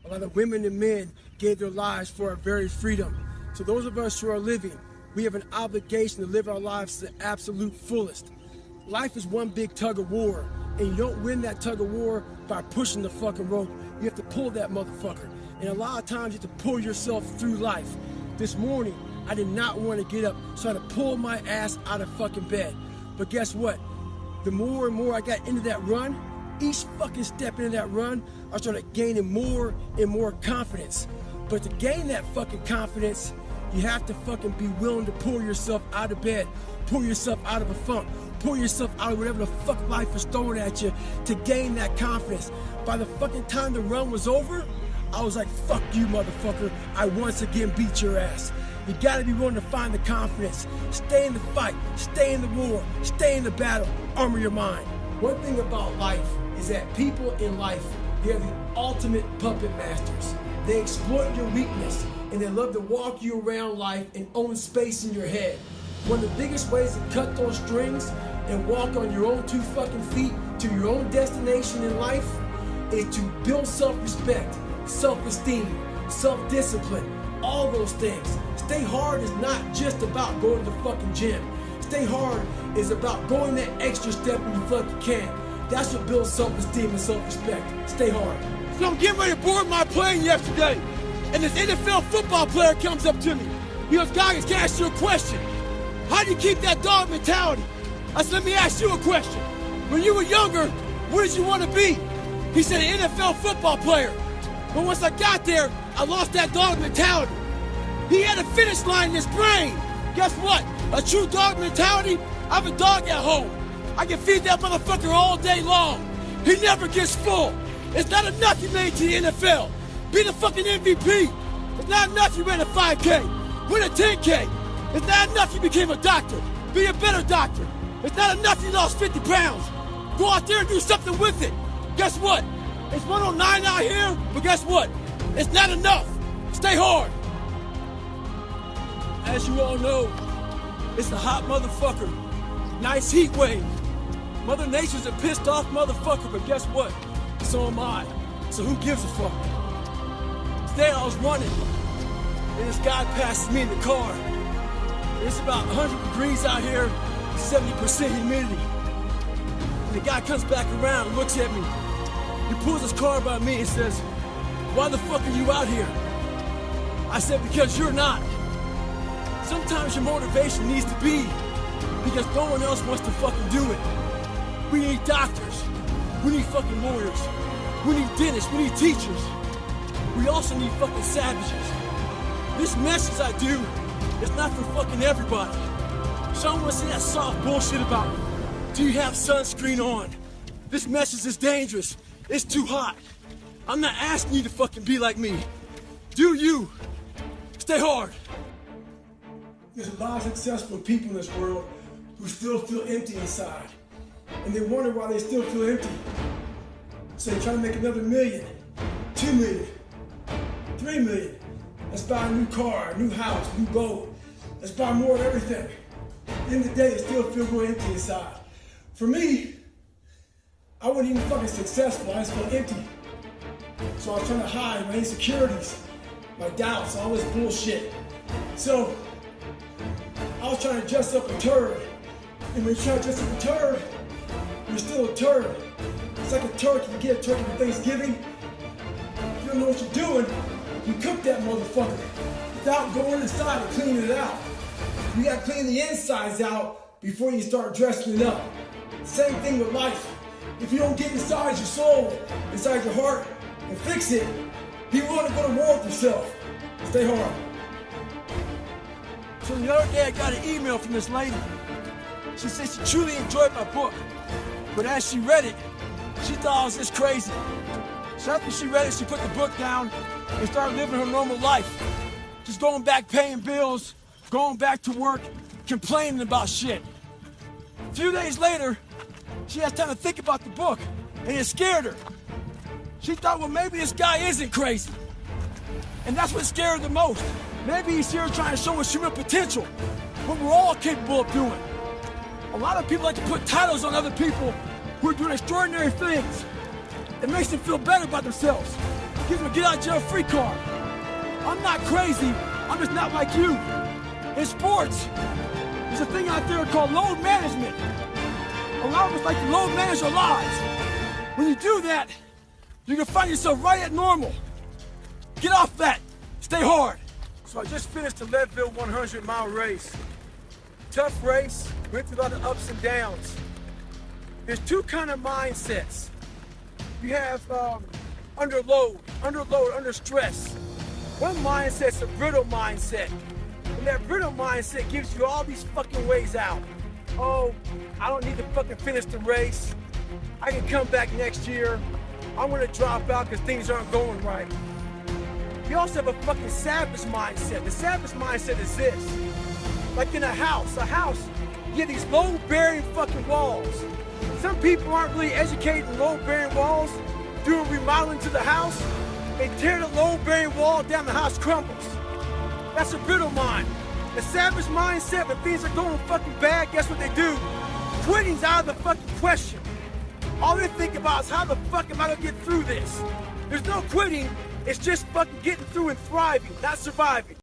A lot of women and men gave their lives for our very freedom. So those of us who are living, we have an obligation to live our lives to the absolute fullest. Life is one big tug of war, and you don't win that tug of war by pushing the fucking rope. You have to pull that motherfucker. And a lot of times you have to pull yourself through life. This morning, I did not want to get up, so I had to pull my ass out of fucking bed. But guess what? The more and more I got into that run, each fucking step into that run, I started gaining more and more confidence. But to gain that fucking confidence, you have to fucking be willing to pull yourself out of bed, pull yourself out of a funk, pull yourself out of whatever the fuck life is throwing at you to gain that confidence. By the fucking time the run was over, I was like, fuck you, motherfucker. I once again beat your ass. You gotta be willing to find the confidence. Stay in the fight, stay in the war, stay in the battle, armor your mind. One thing about life is that people in life, they're the ultimate puppet masters. They exploit your weakness, and they love to walk you around life and own space in your head. One of the biggest ways to cut those strings and walk on your own 2 fucking feet to your own destination in life is to build self-respect, self-esteem, self-discipline, all those things. Stay hard is not just about going to the fucking gym. Stay hard is about going that extra step when you feel like you can. That's what builds self-esteem and self-respect. Stay hard. So I'm getting ready to board my plane yesterday, and this NFL football player comes up to me. He goes, Goggins, can I ask you a question? How do you keep that dog mentality? I said, let me ask you a question. When you were younger, what did you want to be? He said, an NFL football player. But once I got there, I lost that dog mentality. He had a finish line in his brain. Guess what? A true dog mentality, I have a dog at home. I can feed that motherfucker all day long. He never gets full. It's not enough you made it to the NFL. Be the fucking MVP. It's not enough you ran a 5K. Win a 10K. It's not enough you became a doctor. Be a better doctor. It's not enough you lost 50 pounds. Go out there and do something with it. Guess what? It's 109 out here, but guess what? It's not enough. Stay hard. As you all know, it's a hot motherfucker. Nice heat wave. Mother Nature's a pissed off motherfucker, but guess what? So am I. So who gives a fuck? Today I was running, and this guy passes me in the car. It's about 100 degrees out here, 70% humidity. And the guy comes back around and looks at me. He pulls his car by me and says, why the fuck are you out here? I said, because you're not. Sometimes your motivation needs to be because no one else wants to fucking do it. We need doctors. We need fucking lawyers. We need dentists. We need teachers. We also need fucking savages. This message I do is not for fucking everybody. Someone wants to say that soft bullshit about, do you have sunscreen on? This message is dangerous. It's too hot. I'm not asking you to fucking be like me. Do you. Stay hard. There's a lot of successful people in this world who still feel empty inside. And they wonder why they still feel empty. So they try to make another million, 2 million, 3 million. Let's buy a new car, a new house, a new boat. Let's buy more of everything. At the end of the day, they still feel real empty inside. For me, I wasn't even fucking successful. I just felt empty. So I was trying to hide my insecurities, my doubts, all this bullshit. So I was trying to dress up a turd. And when you try to dress up a turd, you're still a turd. It's like a turkey. You get a turkey for Thanksgiving. If you don't know what you're doing, you cook that motherfucker without going inside and cleaning it out. You gotta clean the insides out before you start dressing it up. Same thing with life. If you don't get inside your soul, inside your heart, and fix it, be willing to go to war with yourself. Stay hard. So the other day I got an email from this lady. She said she truly enjoyed my book, but as she read it, she thought I was just crazy. So after she read it, she put the book down and started living her normal life. Just going back paying bills, going back to work, complaining about shit. A few days later, she has time to think about the book, and it scared her. She thought, well, maybe this guy isn't crazy. And that's what scared her the most. Maybe he's here trying to show us human potential, what we're all capable of doing. A lot of people like to put titles on other people who are doing extraordinary things. It makes them feel better about themselves. gives them a get out of jail free card. I'm not crazy, I'm just not like you. In sports, there's a thing out there called load management. A lot of us like to load manage our lives. When you do that, you can find yourself right at normal. Get off that, stay hard. So I just finished the Leadville 100-mile race. Tough race, went through a lot of ups and downs. There's two kind of mindsets. You have under load, under stress. One mindset's a brittle mindset. And that brittle mindset gives you all these fucking ways out. Oh, I don't need to fucking finish the race. I can come back next year. I'm gonna drop out because things aren't going right. You also have a fucking savage mindset. The savage mindset is this. Like in a house, you have these load-bearing fucking walls. Some people aren't really educated in load-bearing walls, doing remodeling to the house. They tear the load-bearing wall down, the house crumbles. That's a brittle mind. The savage mindset, when things are going fucking bad, guess what they do? Quitting's out of the fucking question. All they think about is how the fuck am I gonna get through this? There's no quitting, it's just fucking getting through and thriving, not surviving.